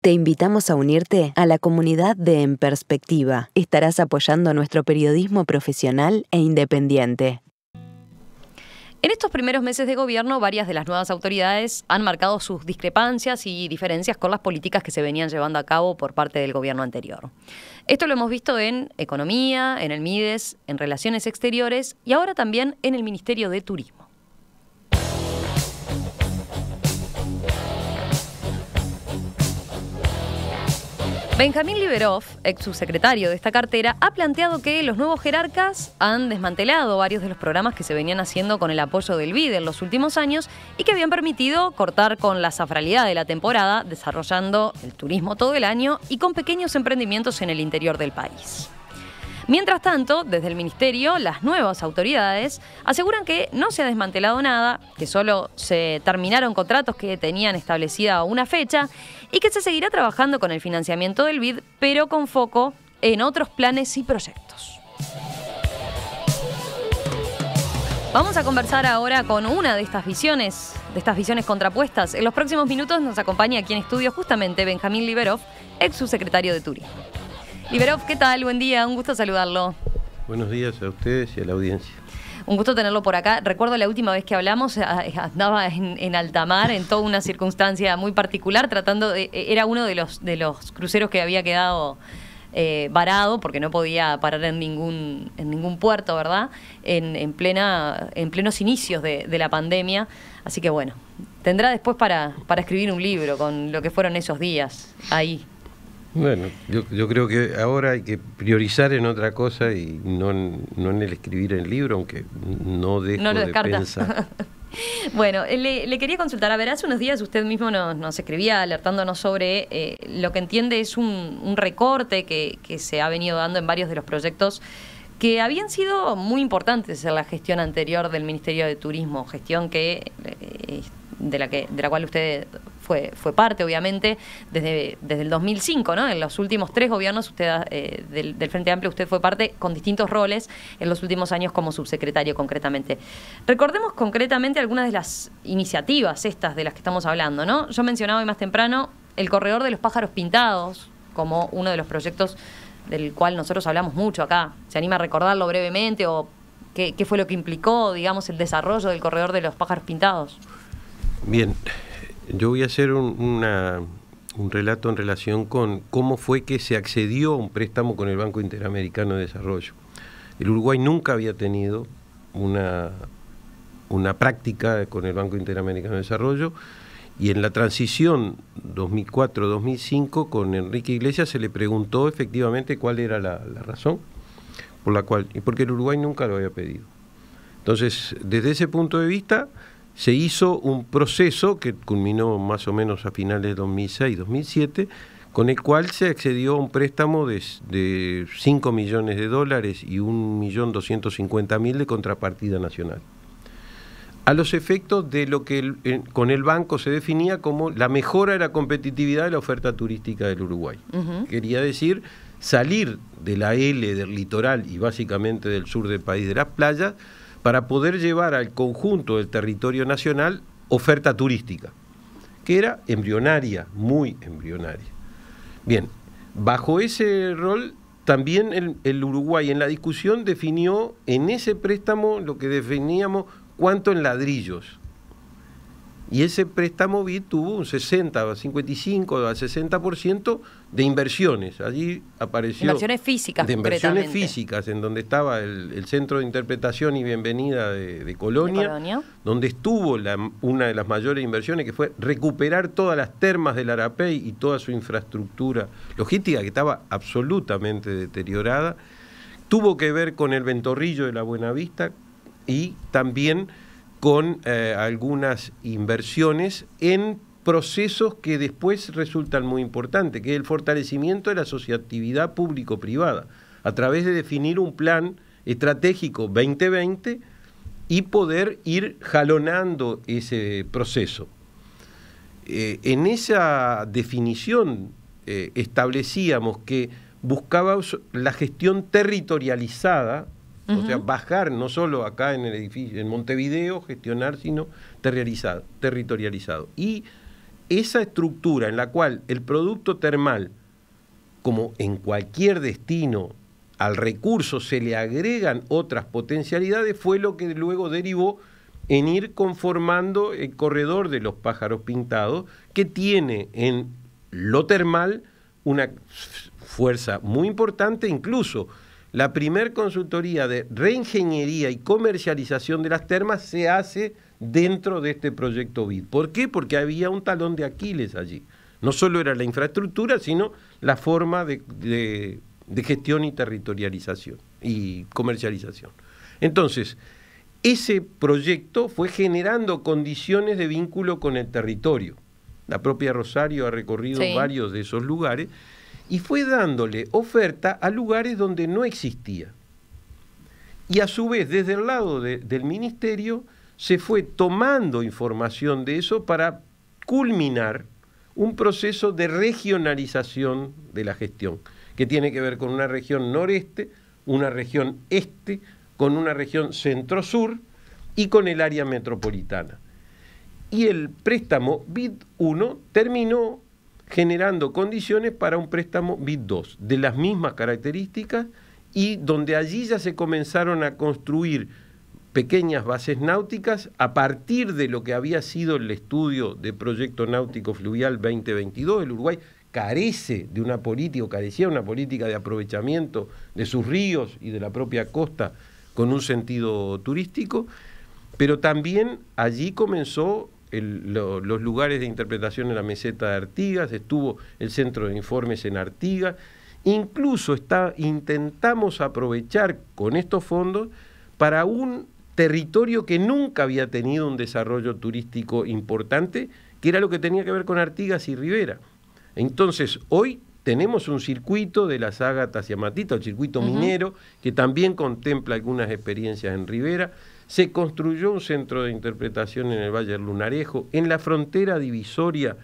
Te invitamos a unirte a la comunidad de En Perspectiva. Estarás apoyando nuestro periodismo profesional e independiente. En estos primeros meses de gobierno, varias de las nuevas autoridades han marcado sus discrepancias y diferencias con las políticas que se venían llevando a cabo por parte del gobierno anterior. Esto lo hemos visto en Economía, en el MIDES, en Relaciones Exteriores y ahora también en el Ministerio de Turismo. Benjamín Liberov, ex subsecretario de esta cartera, ha planteado que los nuevos jerarcas han desmantelado varios de los programas que se venían haciendo con el apoyo del BID en los últimos años y que habían permitido cortar con la zafralidad de la temporada, desarrollando el turismo todo el año y con pequeños emprendimientos en el interior del país. Mientras tanto, desde el Ministerio, las nuevas autoridades aseguran que no se ha desmantelado nada, que solo se terminaron contratos que tenían establecida una fecha y que se seguirá trabajando con el financiamiento del BID, pero con foco en otros planes y proyectos. Vamos a conversar ahora con una de estas visiones contrapuestas. En los próximos minutos nos acompaña aquí en estudio justamente Benjamín Liberov, ex subsecretario de Turismo. Liberov, ¿qué tal? Buen día, un gusto saludarlo. Buenos días a ustedes y a la audiencia. Un gusto tenerlo por acá. Recuerdo la última vez que hablamos, andaba en alta mar, en toda una circunstancia muy particular, era uno de los cruceros que había quedado varado, porque no podía parar en ningún puerto, ¿verdad? En plenos inicios de la pandemia. Así que bueno, tendrá después para escribir un libro con lo que fueron esos días ahí. Bueno, yo creo que ahora hay que priorizar en otra cosa y no en el escribir el libro, aunque no dejo de pensar. Bueno, le quería consultar, a ver, hace unos días usted mismo nos escribía alertándonos sobre lo que entiende es un recorte que se ha venido dando en varios de los proyectos que habían sido muy importantes en la gestión anterior del Ministerio de Turismo, gestión que de la cual usted fue parte, obviamente, desde el 2005, ¿no? En los últimos 3 gobiernos usted del Frente Amplio usted fue parte con distintos roles en los últimos años como subsecretario concretamente. Recordemos concretamente algunas de las iniciativas estas de las que estamos hablando, ¿no? Yo mencionaba hoy más temprano el corredor de los pájaros pintados como uno de los proyectos del cual nosotros hablamos mucho acá. ¿Se anima a recordarlo brevemente o qué fue lo que implicó, digamos, el desarrollo del corredor de los pájaros pintados? Bien, yo voy a hacer un relato en relación con cómo fue que se accedió a un préstamo con el Banco Interamericano de Desarrollo. El Uruguay nunca había tenido una práctica con el Banco Interamericano de Desarrollo y en la transición 2004-2005 con Enrique Iglesias se le preguntó efectivamente cuál era la razón por la cual, y porque el Uruguay nunca lo había pedido. Entonces, desde ese punto de vista, se hizo un proceso que culminó más o menos a finales de 2006-2007, con el cual se accedió a un préstamo de $5 millones y $1.250.000 de contrapartida nacional. A los efectos de lo que con el banco se definía como la mejora de la competitividad de la oferta turística del Uruguay. Quería decir salir de la L del litoral y básicamente del sur del país de las playas, para poder llevar al conjunto del territorio nacional oferta turística, que era embrionaria, muy embrionaria. Bien, bajo ese rol también el Uruguay en la discusión definió en ese préstamo lo que definíamos cuánto en ladrillos. Y ese préstamo BID tuvo un 55 a 60% de inversiones. Allí apareció... Inversiones físicas, de inversiones físicas, en donde estaba el Centro de Interpretación y Bienvenida de Colonia, donde estuvo una de las mayores inversiones, que fue recuperar todas las termas del Arapey y toda su infraestructura logística, que estaba absolutamente deteriorada. Tuvo que ver con el Ventorrillo de la Buenavista y también con algunas inversiones en procesos que después resultan muy importantes, que es el fortalecimiento de la asociatividad público-privada, a través de definir un plan estratégico 2020 y poder ir jalonando ese proceso. En esa definición establecíamos que buscábamos la gestión territorializada, o sea, bajar no solo acá en el edificio, en Montevideo, gestionar, sino territorializado. Y esa estructura en la cual el producto termal, como en cualquier destino, al recurso se le agregan otras potencialidades, fue lo que luego derivó en ir conformando el corredor de los pájaros pintados, que tiene en lo termal una fuerza muy importante. Incluso la primer consultoría de reingeniería y comercialización de las termas se hace dentro de este proyecto BID. ¿Por qué? Porque había un talón de Aquiles allí. No solo era la infraestructura, sino la forma de gestión y territorialización y comercialización. Entonces, ese proyecto fue generando condiciones de vínculo con el territorio. La propia Rosario ha recorrido varios de esos lugares y fue dándole oferta a lugares donde no existía. Y a su vez, desde el lado del ministerio, se fue tomando información de eso para culminar un proceso de regionalización de la gestión, que tiene que ver con una región noreste, una región este, con una región centro-sur y con el área metropolitana. Y el préstamo BID 1 terminó generando condiciones para un préstamo BID 2, de las mismas características, y donde allí ya se comenzaron a construir pequeñas bases náuticas a partir de lo que había sido el estudio de Proyecto Náutico Fluvial 2022. El Uruguay carecía de una política de aprovechamiento de sus ríos y de la propia costa con un sentido turístico, pero también allí comenzó los lugares de interpretación en la meseta de Artigas, estuvo el centro de informes en Artigas, incluso intentamos aprovechar con estos fondos para un territorio que nunca había tenido un desarrollo turístico importante, que era lo que tenía que ver con Artigas y Rivera. Entonces, hoy tenemos un circuito de las Ágatas y Amatitas, el circuito minero, que también contempla algunas experiencias en Rivera. Se construyó un centro de interpretación en el Valle del Lunarejo, en la frontera divisoria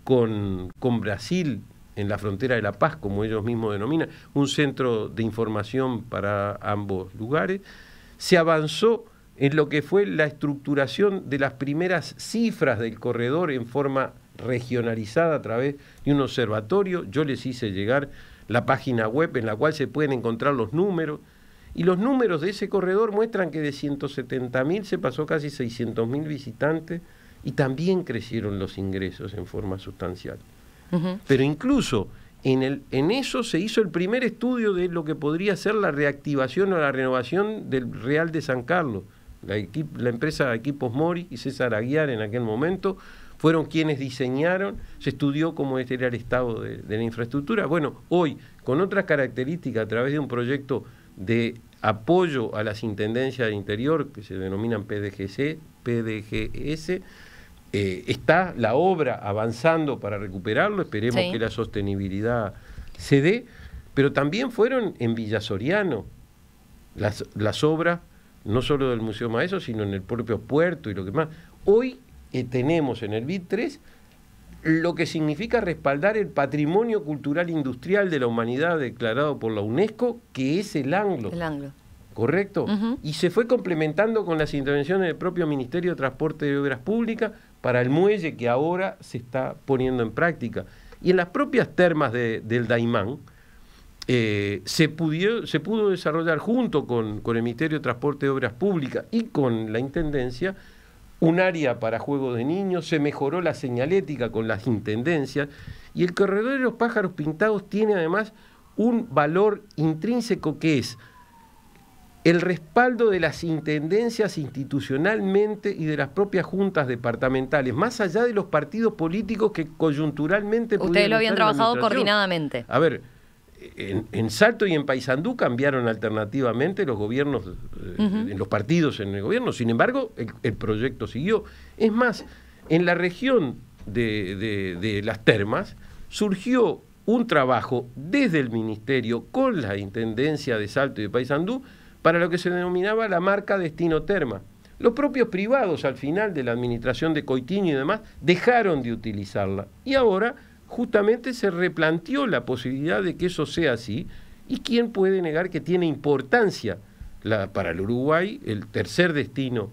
con Brasil, en la frontera de La Paz, como ellos mismos denominan, un centro de información para ambos lugares. Se avanzó en lo que fue la estructuración de las primeras cifras del corredor en forma regionalizada a través de un observatorio. Yo les hice llegar la página web en la cual se pueden encontrar los números, y los números de ese corredor muestran que de 170.000 se pasó casi 600.000 visitantes, y también crecieron los ingresos en forma sustancial. Pero incluso en eso se hizo el primer estudio de lo que podría ser la reactivación o la renovación del Real de San Carlos. La empresa Equipos Mori y César Aguiar en aquel momento fueron quienes diseñaron, se estudió cómo este era el estado de la infraestructura. Bueno, hoy, con otras características, a través de un proyecto de apoyo a las intendencias del interior, que se denominan PDGS, está la obra avanzando para recuperarlo, esperemos que la sostenibilidad se dé, pero también fueron en Villa Soriano las obras, no solo del Museo Maeso, sino en el propio puerto y lo que más. Hoy tenemos en el BID 3 lo que significa respaldar el patrimonio cultural industrial de la humanidad declarado por la UNESCO, que es el Anglo. El Anglo. ¿Correcto? Y se fue complementando con las intervenciones del propio Ministerio de Transporte y Obras Públicas para el muelle, que ahora se está poniendo en práctica. Y en las propias termas del Daimán se pudo desarrollar junto con el Ministerio de Transporte y Obras Públicas y con la Intendencia un área para juegos de niños, se mejoró la señalética con las intendencias, y el corredor de los pájaros pintados tiene además un valor intrínseco, que es el respaldo de las intendencias institucionalmente y de las propias juntas departamentales, más allá de los partidos políticos que coyunturalmente... Ustedes lo habían trabajado coordinadamente. A ver, en Salto y en Paysandú cambiaron alternativamente los gobiernos, los partidos en el gobierno. Sin embargo, el proyecto siguió. Es más, en la región de las termas surgió un trabajo desde el Ministerio con la Intendencia de Salto y de Paysandú para lo que se denominaba la marca Destino Terma. Los propios privados, al final de la administración de Coitiño y demás, dejaron de utilizarla. Y ahora justamente se replanteó la posibilidad de que eso sea así, y quién puede negar que tiene importancia para el Uruguay, el tercer destino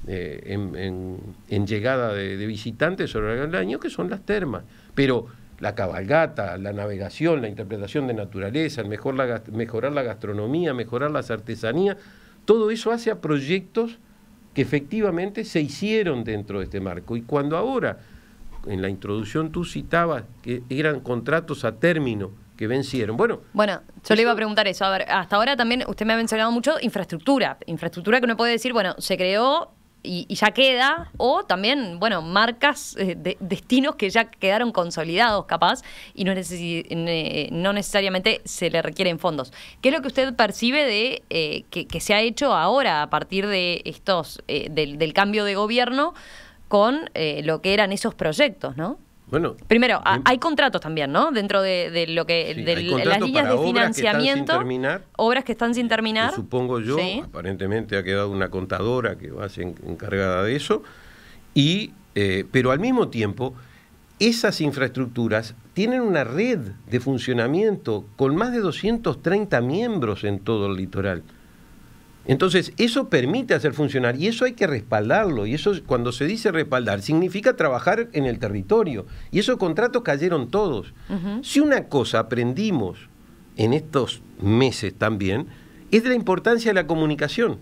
en llegada de visitantes sobre el año, que son las termas. Pero la cabalgata, la navegación, la interpretación de naturaleza, mejorar la gastronomía, mejorar las artesanías, todo eso hace a proyectos que efectivamente se hicieron dentro de este marco. Y cuando ahora, en la introducción tú citabas que eran contratos a término que vencieron. Bueno, yo le iba a preguntar eso. A ver, hasta ahora también usted me ha mencionado mucho infraestructura que uno puede decir, bueno, se creó y ya queda, o también, bueno, marcas, destinos que ya quedaron consolidados, capaz, y no necesariamente se le requieren fondos. ¿Qué es lo que usted percibe de que se ha hecho ahora a partir de estos del cambio de gobierno con lo que eran esos proyectos, ¿no? Bueno, primero, hay contratos también, ¿no? Dentro de lo que sí, de las líneas de financiamiento, obras que están sin terminar. Que supongo yo, sí. Aparentemente ha quedado una contadora que va a ser encargada de eso. Pero al mismo tiempo, esas infraestructuras tienen una red de funcionamiento con más de 230 miembros en todo el litoral. Entonces, eso permite hacer funcionar y eso hay que respaldarlo. Y eso, cuando se dice respaldar, significa trabajar en el territorio. Y esos contratos cayeron todos. Si una cosa aprendimos en estos meses también, es de la importancia de la comunicación.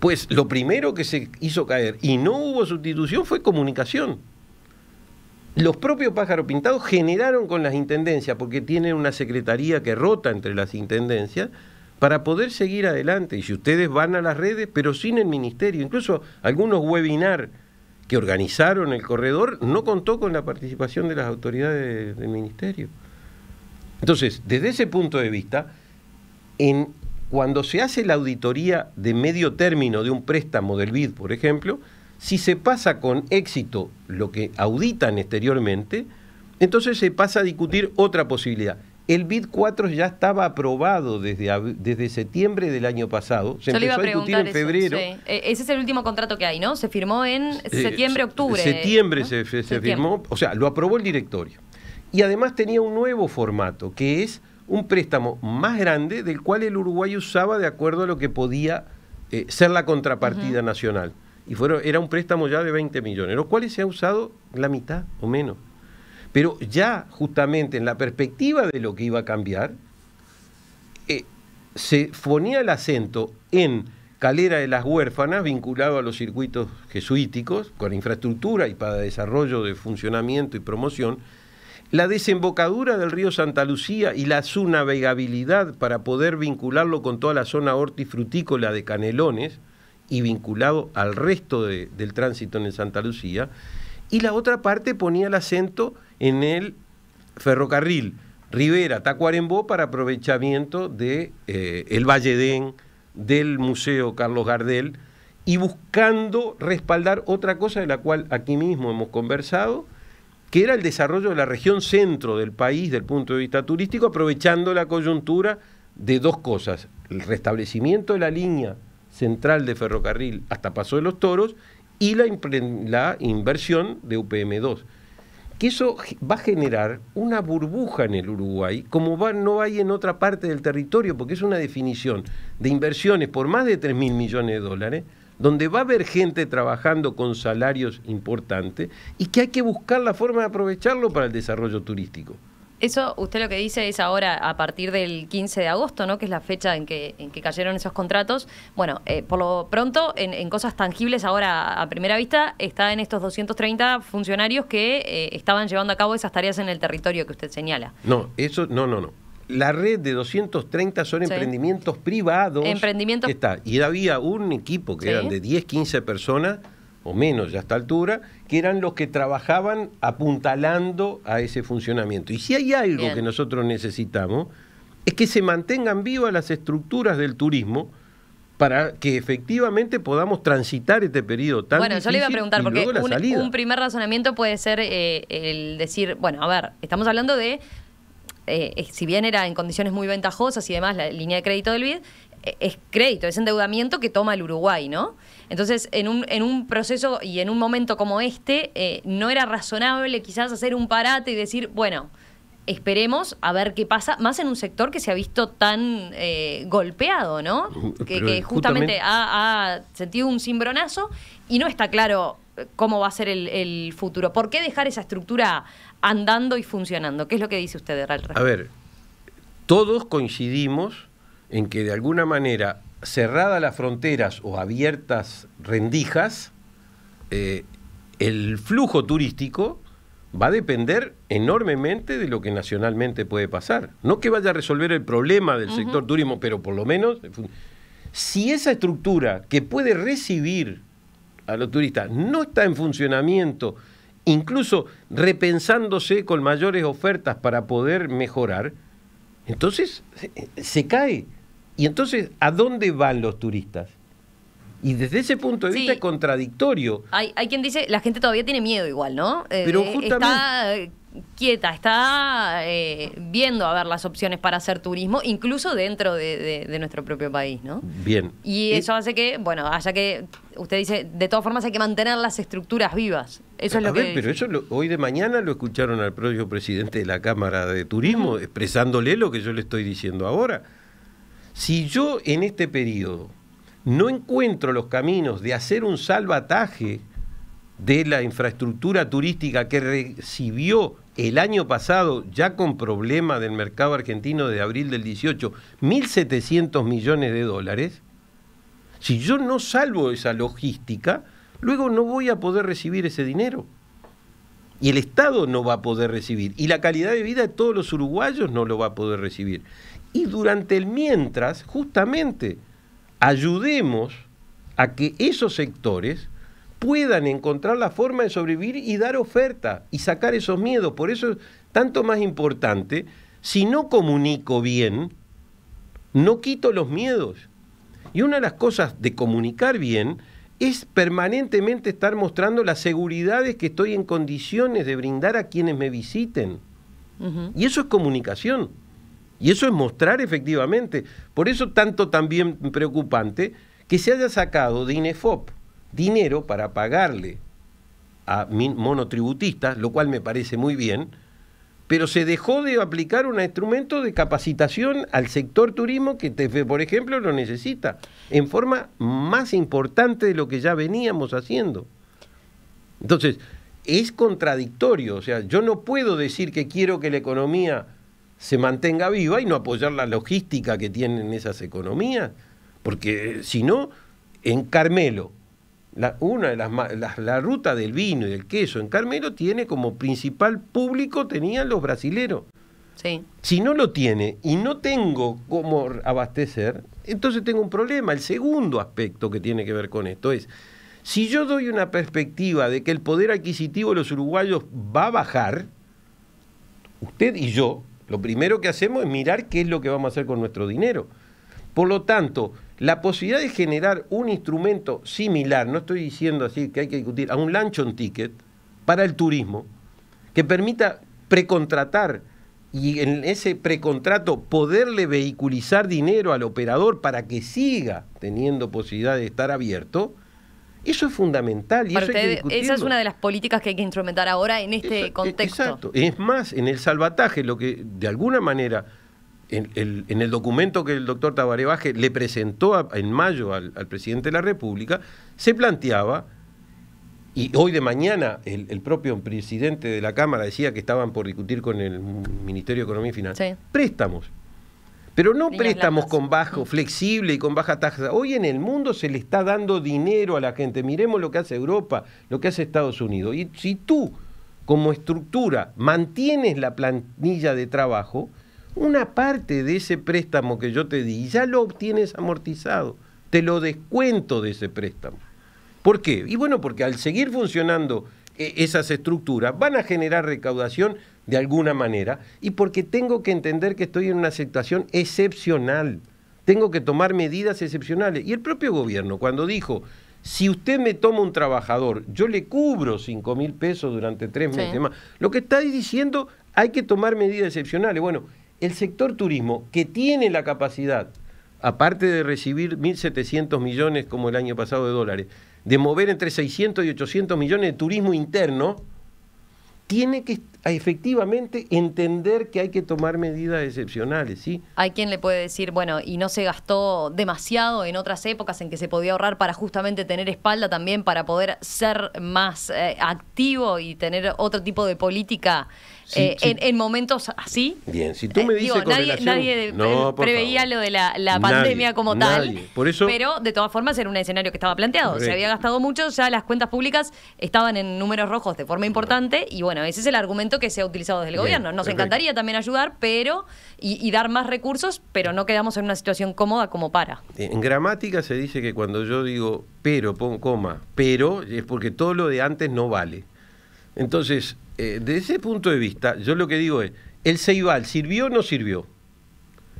Pues lo primero que se hizo caer y no hubo sustitución fue comunicación. Los propios Pájaros Pintados generaron con las intendencias, porque tienen una secretaría que rota entre las intendencias, para poder seguir adelante. Y si ustedes van a las redes, pero sin el ministerio, incluso algunos webinars que organizaron el corredor, no contó con la participación de las autoridades del ministerio. Entonces, desde ese punto de vista, cuando se hace la auditoría de medio término de un préstamo del BID, por ejemplo, si se pasa con éxito lo que auditan exteriormente, entonces se pasa a discutir otra posibilidad. El BID 4 ya estaba aprobado desde septiembre del año pasado. Se empezó a discutir en febrero. Sí. Ese es el último contrato que hay, ¿no? Se firmó en septiembre, octubre. Septiembre, ¿no? se firmó, o sea, lo aprobó el directorio. Y además tenía un nuevo formato, que es un préstamo más grande, del cual el Uruguay usaba de acuerdo a lo que podía ser la contrapartida nacional. Y era un préstamo ya de 20 millones, los cuales se ha usado la mitad o menos. Pero ya justamente en la perspectiva de lo que iba a cambiar, se ponía el acento en Calera de las Huérfanas, vinculado a los circuitos jesuíticos, con infraestructura y para desarrollo de funcionamiento y promoción, la desembocadura del río Santa Lucía y su navegabilidad para poder vincularlo con toda la zona hortifrutícola de Canelones y vinculado al resto del tránsito en el Santa Lucía. Y la otra parte ponía el acento en el ferrocarril Rivera-Tacuarembó para aprovechamiento de el Valledén, del Museo Carlos Gardel, y buscando respaldar otra cosa de la cual aquí mismo hemos conversado, que era el desarrollo de la región centro del país desde el punto de vista turístico, aprovechando la coyuntura de dos cosas: el restablecimiento de la línea central de ferrocarril hasta Paso de los Toros y la inversión de UPM2. Que eso va a generar una burbuja en el Uruguay, como no hay en otra parte del territorio, porque es una definición de inversiones por más de 3.000 millones de dólares, donde va a haber gente trabajando con salarios importantes y que hay que buscar la forma de aprovecharlo para el desarrollo turístico. Eso, usted lo que dice es ahora a partir del 15 de agosto, ¿no? Que es la fecha en que cayeron esos contratos. Bueno, por lo pronto, en cosas tangibles ahora a primera vista, está en estos 230 funcionarios que estaban llevando a cabo esas tareas en el territorio que usted señala. No. La red de 230 son emprendimientos privados. Emprendimientos. Y había un equipo que eran de 10, 15 personas, o menos ya a esta altura, que eran los que trabajaban apuntalando a ese funcionamiento. Y si hay algo que nosotros necesitamos, es que se mantengan vivas las estructuras del turismo para que efectivamente podamos transitar este periodo tan difícil. Bueno, yo le iba a preguntar, porque un primer razonamiento puede ser el decir, bueno, a ver, estamos hablando de, si bien era en condiciones muy ventajosas y demás, la línea de crédito del BID, es crédito, es endeudamiento que toma el Uruguay, ¿no? Entonces, en un proceso y en un momento como este, no era razonable quizás hacer un parate y decir, bueno, esperemos a ver qué pasa, más en un sector que se ha visto tan golpeado, ¿no? Que justamente ha sentido un cimbronazo y no está claro cómo va a ser el futuro. ¿Por qué dejar esa estructura andando y funcionando? ¿Qué es lo que dice usted al respecto? A ver, todos coincidimos en que de alguna manera, cerradas las fronteras o abiertas rendijas, el flujo turístico va a depender enormemente de lo que nacionalmente puede pasar. No que vaya a resolver el problema del sector turismo, pero por lo menos, si esa estructura que puede recibir a los turistas no está en funcionamiento, incluso repensándose con mayores ofertas para poder mejorar, entonces se cae. Y entonces, ¿a dónde van los turistas? Y desde ese punto de vista es contradictorio. Hay quien dice, la gente todavía tiene miedo igual, ¿no? Pero justamente... Está quieta, está viendo a ver las opciones para hacer turismo, incluso dentro de nuestro propio país, ¿no? Bien. Y eso hace que, bueno, haya que, usted dice, de todas formas hay que mantener las estructuras vivas. Eso es lo que... Pero eso hoy de mañana lo escucharon al propio presidente de la Cámara de Turismo, expresándole lo que yo le estoy diciendo ahora. Si yo en este periodo no encuentro los caminos de hacer un salvataje de la infraestructura turística que recibió el año pasado, ya con problema del mercado argentino de abril del 18, 1.700 millones de dólares, si yo no salvo esa logística, luego no voy a poder recibir ese dinero. Y el Estado no va a poder recibir. Y la calidad de vida de todos los uruguayos no lo va a poder recibir. Y durante el mientras, justamente, ayudemos a que esos sectores puedan encontrar la forma de sobrevivir y dar oferta y sacar esos miedos. Por eso es tanto más importante, si no comunico bien, no quito los miedos. Y una de las cosas de comunicar bien es permanentemente estar mostrando las seguridades que estoy en condiciones de brindar a quienes me visiten. Y eso es comunicación. Y eso es mostrar efectivamente. Por eso tanto también preocupante que se haya sacado de INEFOP dinero para pagarle a monotributistas, lo cual me parece muy bien, pero se dejó de aplicar un instrumento de capacitación al sector turismo que, por ejemplo, lo necesita, en forma más importante de lo que ya veníamos haciendo. Entonces, es contradictorio, o sea, yo no puedo decir que quiero que la economía se mantenga viva y no apoyar la logística que tienen esas economías, porque si no, en Carmelo, la ruta del vino y del queso en Carmelo tiene como principal público, tenían los brasileros. Sí. Si no lo tiene y no tengo cómo abastecer, entonces tengo un problema. El segundo aspecto que tiene que ver con esto es, si yo doy una perspectiva de que el poder adquisitivo de los uruguayos va a bajar, usted y yo, lo primero que hacemos es mirar qué es lo que vamos a hacer con nuestro dinero. Por lo tanto, la posibilidad de generar un instrumento similar, no estoy diciendo así que hay que discutir, a un luncheon ticket para el turismo, que permita precontratar y en ese precontrato poderle vehiculizar dinero al operador para que siga teniendo posibilidad de estar abierto, eso es fundamental. Y para eso usted, esa es una de las políticas que hay que instrumentar ahora en este contexto. Exacto. Es más, en el salvataje, lo que de alguna manera, en el documento que el doctor Tabaré Vázquez le presentó en mayo al presidente de la República, se planteaba, y hoy de mañana el propio presidente de la Cámara decía que estaban por discutir con el Ministerio de Economía y Finanzas, préstamos. Pero no préstamos con bajo, flexible y con baja tasa. Hoy en el mundo se le está dando dinero a la gente. Miremos lo que hace Europa, lo que hace Estados Unidos. Y si tú, como estructura, mantienes la planilla de trabajo, una parte de ese préstamo que yo te di ya lo obtienes amortizado. Te lo descuento de ese préstamo. ¿Por qué? Y bueno, porque al seguir funcionando esas estructuras van a generar recaudación de alguna manera, y porque tengo que entender que estoy en una situación excepcional, tengo que tomar medidas excepcionales. Y el propio gobierno, cuando dijo, si usted me toma un trabajador, yo le cubro 5.000 pesos durante 3 meses más, lo que está diciendo, hay que tomar medidas excepcionales. Bueno, el sector turismo, que tiene la capacidad, aparte de recibir 1.700 millones como el año pasado de dólares, de mover entre 600 y 800 millones de turismo interno, tiene que efectivamente entender que hay que tomar medidas excepcionales, ¿sí? Hay quien le puede decir, bueno, y no se gastó demasiado en otras épocas en que se podía ahorrar para justamente tener espalda también, para poder ser más activo y tener otro tipo de política en momentos así. Bien, si tú me dices nadie preveía lo de la pandemia como tal, por eso, pero de todas formas era un escenario que estaba planteado. Correcto. Se había gastado mucho, ya las cuentas públicas estaban en números rojos de forma importante y bueno, ese es el argumento que se ha utilizado desde el gobierno. Nos encantaría también ayudar, pero y dar más recursos, pero no quedamos en una situación cómoda como para. En gramática se dice que cuando yo digo pero, pongo coma, pero es porque todo lo de antes no vale. Entonces, desde ese punto de vista, yo lo que digo es, ¿el Ceibal sirvió o no sirvió?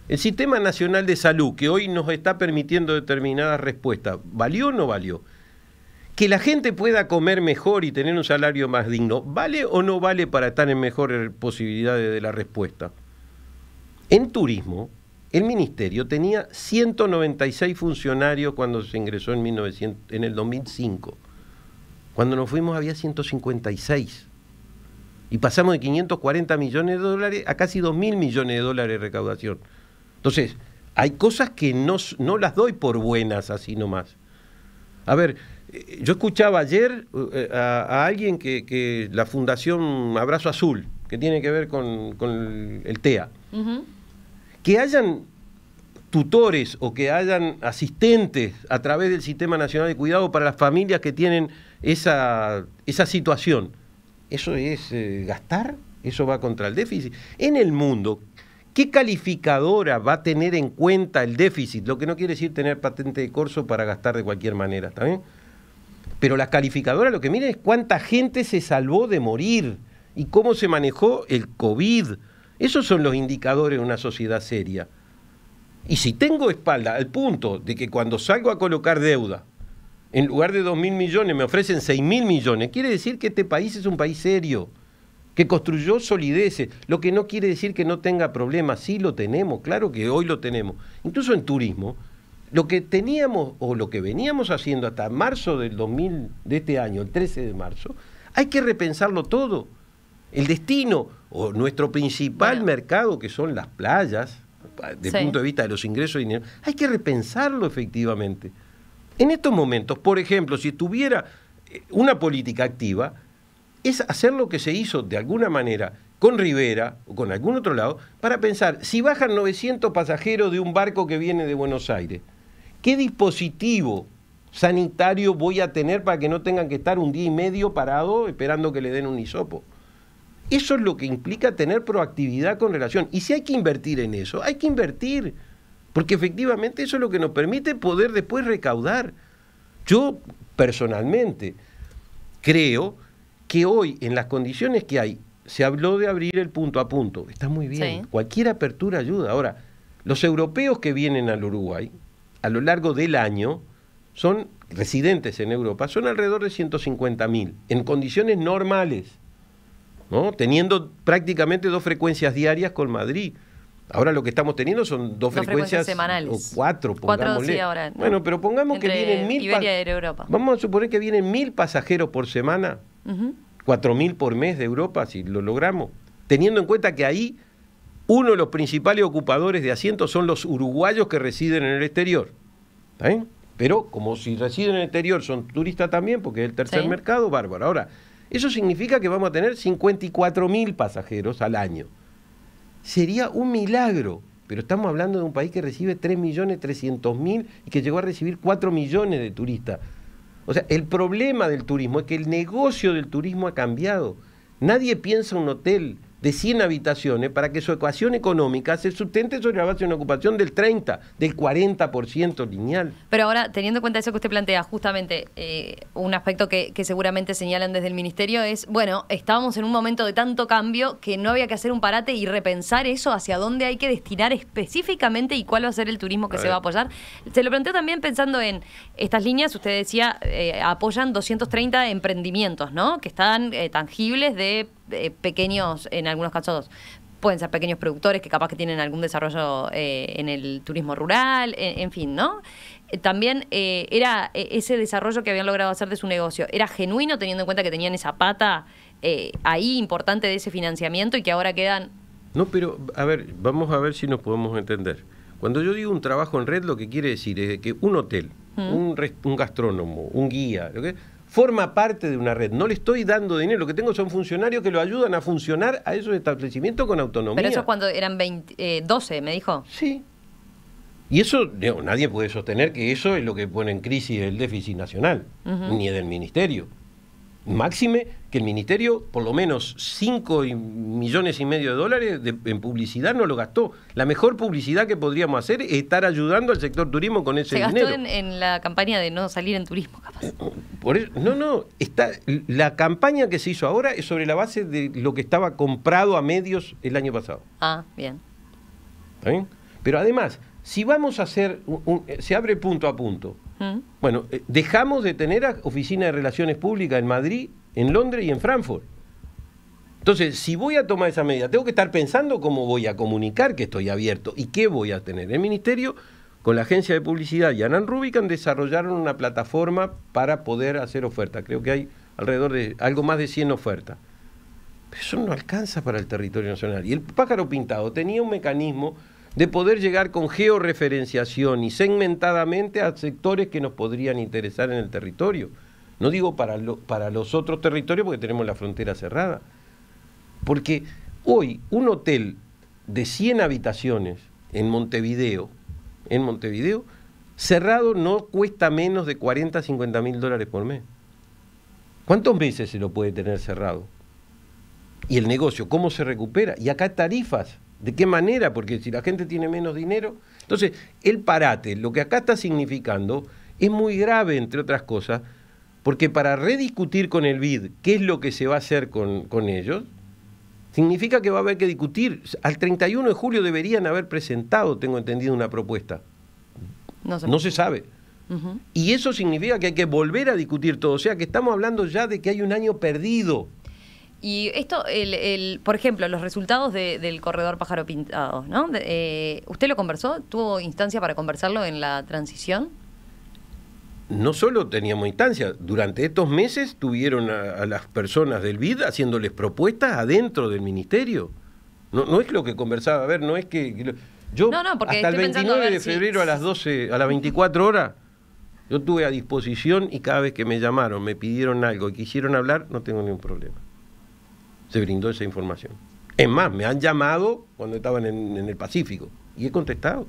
El Sistema Nacional de Salud, que hoy nos está permitiendo determinadas respuestas, ¿valió o no valió? Que la gente pueda comer mejor y tener un salario más digno, ¿vale o no vale para estar en mejores posibilidades de la respuesta? En turismo, el ministerio tenía 196 funcionarios cuando se ingresó en el 2005. Cuando nos fuimos había 156. Y pasamos de 540 millones de dólares a casi 2.000 millones de dólares de recaudación. Entonces, hay cosas que no las doy por buenas así nomás. A ver, yo escuchaba ayer a alguien que la Fundación Abrazo Azul, que tiene que ver con el TEA, que hayan tutores o que hayan asistentes a través del Sistema Nacional de Cuidado para las familias que tienen esa situación. ¿Eso es gastar? ¿Eso va contra el déficit? En el mundo, ¿qué calificadora va a tener en cuenta el déficit? Lo que no quiere decir tener patente de corso para gastar de cualquier manera, ¿está bien? Pero la calificadora lo que mira es cuánta gente se salvó de morir y cómo se manejó el COVID. Esos son los indicadores de una sociedad seria. Y si tengo espalda al punto de que cuando salgo a colocar deuda, en lugar de 2.000 millones me ofrecen 6.000 millones, quiere decir que este país es un país serio, que construyó solideces, lo que no quiere decir que no tenga problemas. Sí lo tenemos, claro que hoy lo tenemos. Incluso en turismo, lo que teníamos o lo que veníamos haciendo hasta marzo del 2000, de este año, el 13 de marzo, hay que repensarlo todo. El destino o nuestro principal mercado, que son las playas, desde el punto de vista de los ingresos de dinero, hay que repensarlo efectivamente. En estos momentos, por ejemplo, si tuviera una política activa, es hacer lo que se hizo de alguna manera con Rivera o con algún otro lado, para pensar, si bajan 900 pasajeros de un barco que viene de Buenos Aires, ¿qué dispositivo sanitario voy a tener para que no tengan que estar un día y medio parado esperando que le den un hisopo? Eso es lo que implica tener proactividad con relación. Y si hay que invertir en eso, hay que invertir. Porque efectivamente eso es lo que nos permite poder después recaudar. Yo, personalmente, creo que hoy, en las condiciones que hay, se habló de abrir el punto a punto. Está muy bien. Sí. Cualquier apertura ayuda. Ahora, los europeos que vienen al Uruguay, a lo largo del año, son residentes en Europa, son alrededor de 150.000, en condiciones normales, ¿no? Teniendo prácticamente 2 frecuencias diarias con Madrid. Ahora lo que estamos teniendo son 2 frecuencias semanales. O 4, pongámosle. Sí, ahora, ¿no? Bueno, pero pongamos que vienen 1.000. Iberia y Europa. Vamos a suponer que vienen 1.000 pasajeros por semana, 4.000 por mes de Europa, si lo logramos. Teniendo en cuenta que ahí uno de los principales ocupadores de asientos son los uruguayos que residen en el exterior. ¿Está bien? Pero como si residen en el exterior son turistas también, porque es el tercer mercado, bárbaro. Ahora, eso significa que vamos a tener 54.000 pasajeros al año. Sería un milagro, pero estamos hablando de un país que recibe 3.300.000 y que llegó a recibir 4 millones de turistas. O sea, el problema del turismo es que el negocio del turismo ha cambiado. Nadie piensa un hotel de 100 habitaciones para que su ecuación económica se sustente sobre la base de una ocupación del 30, del 40% lineal. Pero ahora, teniendo en cuenta eso que usted plantea, justamente un aspecto que seguramente señalan desde el Ministerio es, bueno, estábamos en un momento de tanto cambio que no había que hacer un parate y repensar eso hacia dónde hay que destinar específicamente y cuál va a ser el turismo que se va a apoyar. Se lo planteo también pensando en estas líneas, usted decía, apoyan 230 emprendimientos, ¿no? Que están tangibles de pequeños, en algunos casos pueden ser pequeños productores que capaz que tienen algún desarrollo en el turismo rural, en fin, ¿no? También era ese desarrollo que habían logrado hacer de su negocio, ¿era genuino teniendo en cuenta que tenían esa pata ahí importante de ese financiamiento y que ahora quedan... No, pero a ver, vamos a ver si nos podemos entender. Cuando yo digo un trabajo en red, lo que quiere decir es que un hotel, un gastrónomo, un guía, forma parte de una red. No le estoy dando dinero, lo que tengo son funcionarios que lo ayudan a funcionar a esos establecimientos con autonomía. Pero eso es cuando eran 12, me dijo. Sí. Y eso, nadie puede sostener que eso es lo que pone en crisis el déficit nacional, ni del ministerio. Máxime que el ministerio, por lo menos 5,5 millones de dólares en publicidad no lo gastó. La mejor publicidad que podríamos hacer es estar ayudando al sector turismo con ese dinero. Se gastó en la campaña de no salir en turismo, capaz. Por eso, la campaña que se hizo ahora es sobre la base de lo que estaba comprado a medios el año pasado. Ah, bien. ¿Está bien? Pero además, si vamos a hacer, se abre punto a punto. Bueno, dejamos de tener oficina de relaciones públicas en Madrid, en Londres y en Frankfurt. Entonces, si voy a tomar esa medida, tengo que estar pensando cómo voy a comunicar que estoy abierto y qué voy a tener. El ministerio, con la agencia de publicidad y Anand Rubicam, desarrollaron una plataforma para poder hacer ofertas. Creo que hay alrededor de algo más de 100 ofertas. Pero eso no alcanza para el territorio nacional. Y el Pájaro Pintado tenía un mecanismo de poder llegar con georreferenciación y segmentadamente a sectores que nos podrían interesar en el territorio. No digo para los otros territorios porque tenemos la frontera cerrada. Porque hoy un hotel de 100 habitaciones en Montevideo, cerrado no cuesta menos de 40 a 50 mil dólares por mes. ¿Cuántos meses se lo puede tener cerrado? Y el negocio, ¿cómo se recupera? Y acá tarifas. ¿De qué manera? Porque si la gente tiene menos dinero... Entonces, el parate, lo que acá está significando, es muy grave, entre otras cosas, porque para rediscutir con el BID qué es lo que se va a hacer con ellos, significa que va a haber que discutir. Al 31 de julio deberían haber presentado, tengo entendido, una propuesta. No se sabe. Y eso significa que hay que volver a discutir todo. O sea, que estamos hablando ya de que hay un año perdido. Y esto, por ejemplo, los resultados del corredor Pájaro Pintado, ¿no? ¿Usted lo conversó? ¿Tuvo instancia para conversarlo en la transición? No solo teníamos instancia, durante estos meses tuvieron a las personas del BID haciéndoles propuestas adentro del ministerio. No es lo que conversaba, a ver, no es que... Yo hasta el 29 de febrero a las 12, a las 24 horas, yo tuve a disposición y cada vez que me llamaron, me pidieron algo y quisieron hablar, no tengo ningún problema. Se brindó esa información. Es más, me han llamado cuando estaban en el Pacífico y he contestado.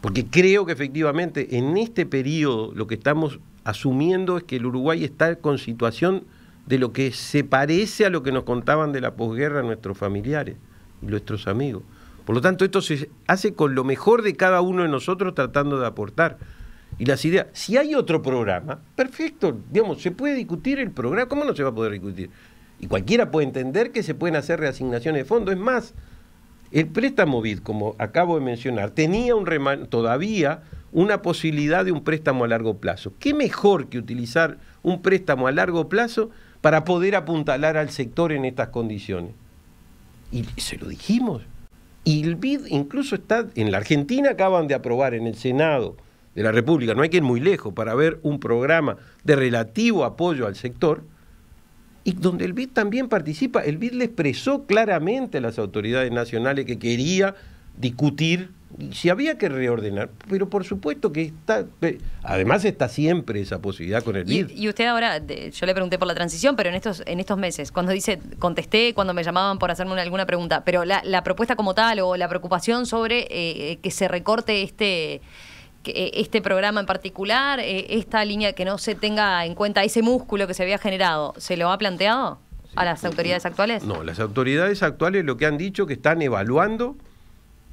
Porque creo que efectivamente en este periodo lo que estamos asumiendo es que el Uruguay está con situación de lo que se parece a lo que nos contaban de la posguerra nuestros familiares y nuestros amigos. Por lo tanto, esto se hace con lo mejor de cada uno de nosotros tratando de aportar. Y las ideas, si hay otro programa, perfecto, digamos, se puede discutir el programa, ¿cómo no se va a poder discutir? Y cualquiera puede entender que se pueden hacer reasignaciones de fondos. Es más, el préstamo BID, como acabo de mencionar, tenía todavía una posibilidad de un préstamo a largo plazo. ¿Qué mejor que utilizar un préstamo a largo plazo para poder apuntalar al sector en estas condiciones? Y se lo dijimos. Y el BID incluso está, en la Argentina acaban de aprobar en el Senado de la República, no hay que ir muy lejos para ver un programa de relativo apoyo al sector, y donde el BID también participa. El BID le expresó claramente a las autoridades nacionales que quería discutir si había que reordenar, pero por supuesto que está, además está siempre esa posibilidad con el BID. Y usted ahora, yo le pregunté por la transición, pero en estos meses, cuando dice, contesté cuando me llamaban por hacerme alguna pregunta, pero la propuesta como tal o la preocupación sobre que se recorte este programa en particular, esta línea, que no se tenga en cuenta ese músculo que se había generado, ¿se lo ha planteado a las autoridades actuales? No, las autoridades actuales lo que han dicho que están evaluando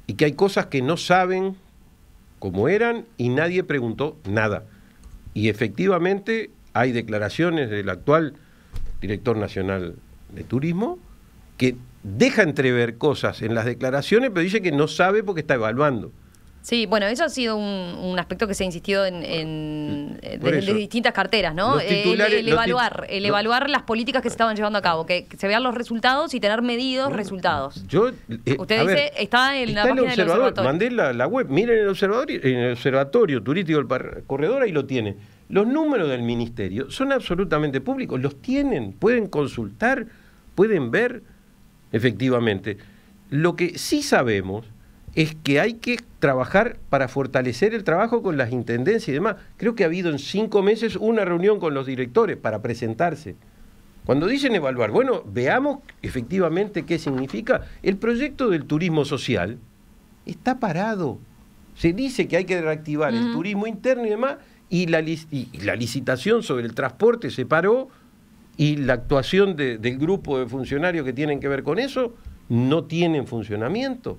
y que hay cosas que no saben cómo eran y nadie preguntó nada. Y efectivamente hay declaraciones del actual director nacional de turismo que deja entrever cosas en las declaraciones, pero dice que no sabe porque está evaluando. Sí, bueno, eso ha sido un aspecto que se ha insistido de distintas carteras, ¿no? Evaluar las políticas que se estaban llevando a cabo, que se vean los resultados y tener medidos resultados. Usted dice, está en la página del observatorio. Mandé la web, miren el observatorio turístico del corredor, ahí lo tiene. los números del ministerio son absolutamente públicos, los tienen, pueden consultar, pueden ver, efectivamente. Lo que sí sabemos es que hay que trabajar para fortalecer el trabajo con las intendencias y demás. Creo que ha habido en 5 meses una reunión con los directores para presentarse. Cuando dicen evaluar, bueno, veamos efectivamente qué significa. El proyecto del turismo social está parado. Se dice que hay que reactivar el turismo interno y demás, y la licitación sobre el transporte se paró, y la actuación del grupo de funcionarios que tienen que ver con eso no tienen funcionamiento.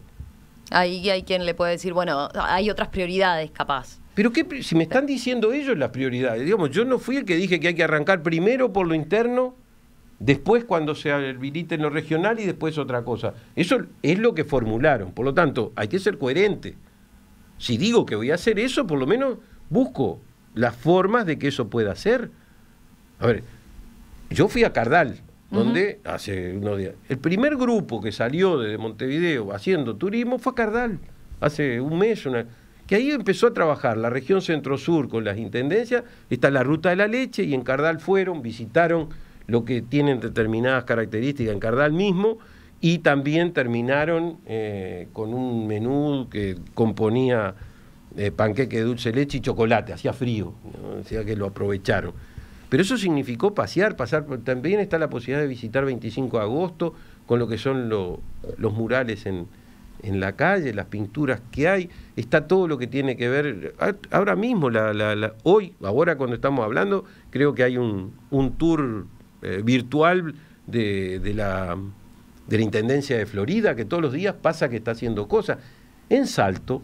Ahí hay quien le puede decir, bueno, hay otras prioridades capaz. Pero si me están diciendo ellos las prioridades, digamos, yo no fui el que dije que hay que arrancar primero por lo interno, después cuando se habilite en lo regional y después otra cosa. Eso es lo que formularon. Por lo tanto, hay que ser coherente. Si digo que voy a hacer eso, por lo menos busco las formas de que eso pueda ser. A ver, yo fui a Cardal, donde hace unos días. El primer grupo que salió desde Montevideo haciendo turismo fue a Cardal, hace un mes, que ahí empezó a trabajar la región centro-sur con las intendencias. Está la Ruta de la Leche, y en Cardal fueron, visitaron lo que tienen determinadas características en Cardal mismo, y también terminaron con un menú que componía panqueque de dulce de leche y chocolate, hacía frío, ¿no? O sea que lo aprovecharon. Pero eso significó pasar, también está la posibilidad de visitar 25 de agosto, con lo que son los murales en la calle, las pinturas que hay, está todo lo que tiene que ver. Ahora mismo, hoy, ahora cuando estamos hablando, creo que hay un tour virtual de la Intendencia de Florida, que todos los días pasa que está haciendo cosas. En Salto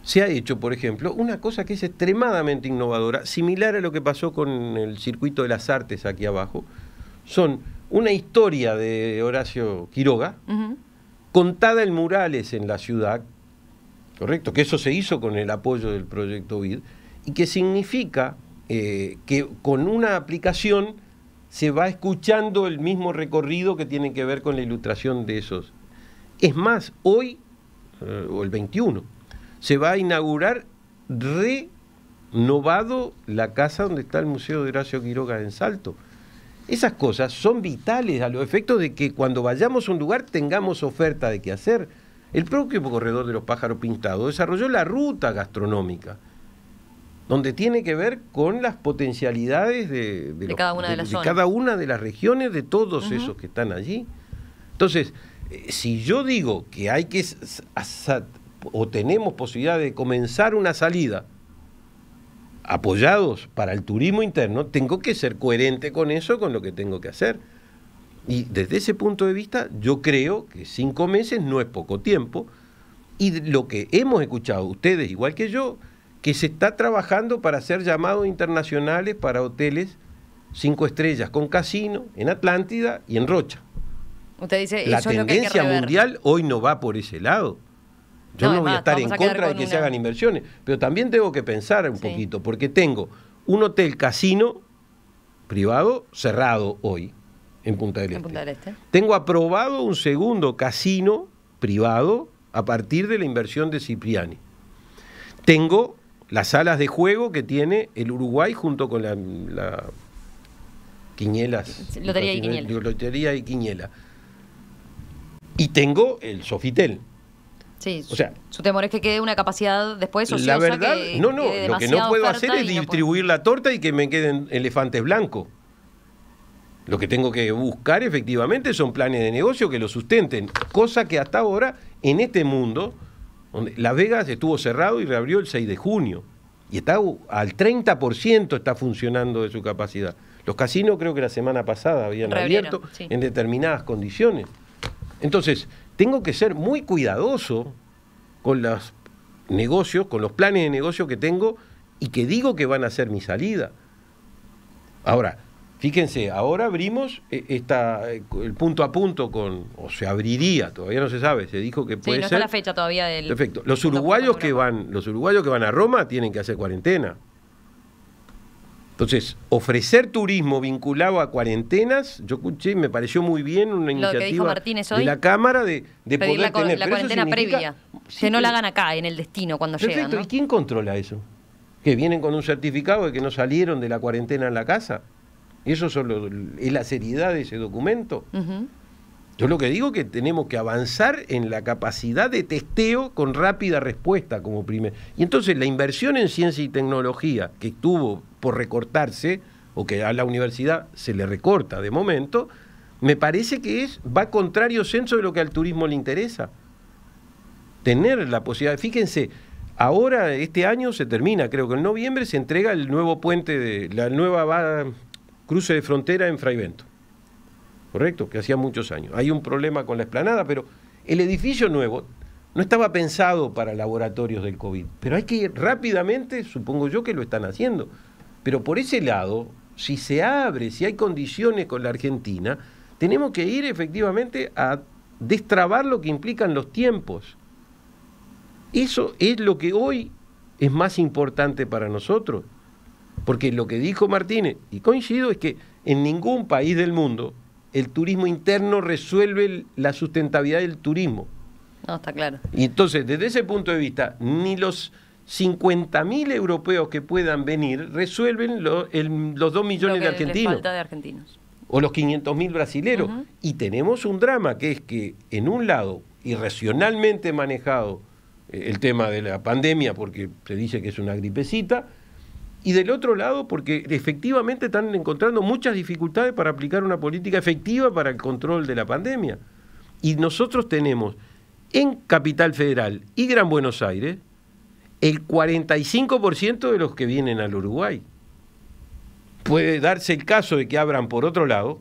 se ha hecho, por ejemplo, una cosa que es extremadamente innovadora, similar a lo que pasó con el Circuito de las Artes aquí abajo. Son una historia de Horacio Quiroga, contada en murales en la ciudad, correcto, que eso se hizo con el apoyo del proyecto BID, y que significa que con una aplicación se va escuchando el mismo recorrido que tiene que ver con la ilustración de esos. Es más, hoy, o el 21, se va a inaugurar renovado la casa donde está el Museo de Horacio Quiroga en Salto. Esas cosas son vitales a los efectos de que cuando vayamos a un lugar tengamos oferta de qué hacer. El propio Corredor de los Pájaros Pintados desarrolló la ruta gastronómica, donde tiene que ver con las potencialidades de cada una de las regiones, de todos esos que están allí. Entonces, si yo digo que hay que, o tenemos posibilidad de comenzar una salida apoyados para el turismo interno, tengo que ser coherente con eso, con lo que tengo que hacer. Y desde ese punto de vista, yo creo que 5 meses no es poco tiempo, y lo que hemos escuchado ustedes, igual que yo, que se está trabajando para hacer llamados internacionales para hoteles 5 estrellas con casino en Atlántida y en Rocha. Usted dice, la eso tendencia es lo que hay que mundial hoy no va por ese lado. Yo no voy a estar en contra de que se hagan inversiones, pero también tengo que pensar un poquito, porque tengo un hotel casino privado cerrado hoy en Punta del Este. Tengo aprobado un segundo casino privado a partir de la inversión de Cipriani. Tengo las salas de juego que tiene el Uruguay junto con la Quiñelas. Lotería y Quiñela. Y tengo el Sofitel. Sí, o sea, su temor es que quede una capacidad después ociosa. La verdad, no, lo que no puedo hacer es distribuir la torta y que me queden elefantes blancos. Lo que tengo que buscar efectivamente son planes de negocio que lo sustenten, cosa que hasta ahora en este mundo, donde Las Vegas estuvo cerrado y reabrió el 6 de junio, y está al 30% está funcionando de su capacidad. Los casinos creo que la semana pasada habían abierto en determinadas condiciones. Entonces, tengo que ser muy cuidadoso con los negocios, con los planes de negocio que tengo y que digo que van a ser mi salida. Ahora, fíjense, ahora abrimos el punto a punto o se abriría, todavía no se sabe, se dijo que puede ser. Sí, no está la fecha todavía del. Perfecto. Los uruguayos que van a Roma tienen que hacer cuarentena. Entonces, ofrecer turismo vinculado a cuarentenas, yo escuché, me pareció muy bien una iniciativa de la Cámara de poder tener la cuarentena previa, que no la hagan acá, en el destino, cuando llegan, ¿no? ¿Y quién controla eso? que vienen con un certificado de que no salieron de la cuarentena en la casa. ¿Eso es la seriedad de ese documento? Yo lo que digo es que tenemos que avanzar en la capacidad de testeo con rápida respuesta como primer. Y entonces la inversión en ciencia y tecnología, que estuvo por recortarse, o que a la universidad se le recorta de momento, me parece que va contrario senso de lo que al turismo le interesa. Tener la posibilidad, fíjense, ahora este año se termina, creo que en noviembre se entrega el nuevo puente, la nueva cruce de frontera en Fraivento. ¿Correcto? Que hacía muchos años. Hay un problema con la explanada, pero el edificio nuevo no estaba pensado para laboratorios del COVID. Pero hay que ir rápidamente, supongo yo que lo están haciendo. Pero por ese lado, si se abre, si hay condiciones con la Argentina, tenemos que ir efectivamente a destrabar lo que implican los tiempos. Eso es lo que hoy es más importante para nosotros. Porque lo que dijo Martínez, y coincido, es que en ningún país del mundo el turismo interno resuelve la sustentabilidad del turismo. No, está claro. Y entonces, desde ese punto de vista, ni los 50.000 europeos que puedan venir resuelven los 2 millones de argentinos. Falta de argentinos. O los 500.000 brasileros. Y tenemos un drama que es que, en un lado, irracionalmente manejado el tema de la pandemia, porque se dice que es una gripecita, y del otro lado, porque efectivamente están encontrando muchas dificultades para aplicar una política efectiva para el control de la pandemia. Y nosotros tenemos en Capital Federal y Gran Buenos Aires el 45% de los que vienen al Uruguay. Puede darse el caso de que abran por otro lado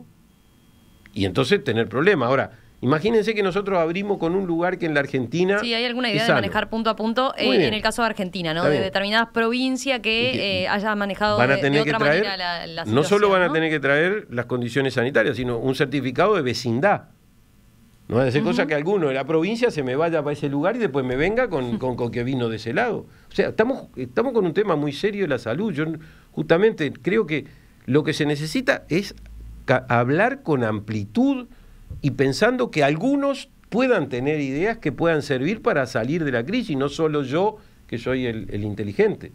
y entonces tener problemas. Ahora, imagínense que nosotros abrimos con un lugar que en la Argentina... Sí, hay alguna idea de manejar punto a punto en el caso de Argentina, ¿no? De determinadas provincias que haya manejado de otra manera la situación. No solo van a tener que traer las condiciones sanitarias, sino un certificado de vecindad. No va a ser cosa que alguno de la provincia se me vaya para ese lugar y después me venga con que vino de ese lado. O sea, estamos con un tema muy serio de la salud. Yo justamente creo que lo que se necesita es hablar con amplitud y pensando que algunos puedan tener ideas que puedan servir para salir de la crisis, no solo yo, que soy el inteligente.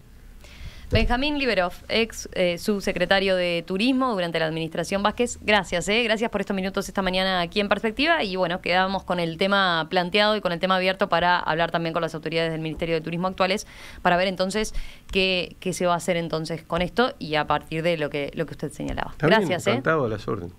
Benjamín Liberoff, ex subsecretario de Turismo durante la administración Vázquez, gracias por estos minutos esta mañana aquí en Perspectiva, y bueno, quedamos con el tema planteado y con el tema abierto para hablar también con las autoridades del Ministerio de Turismo actuales, para ver entonces qué se va a hacer entonces con esto y a partir de lo que usted señalaba. Está gracias. Bien, encantado, a las órdenes.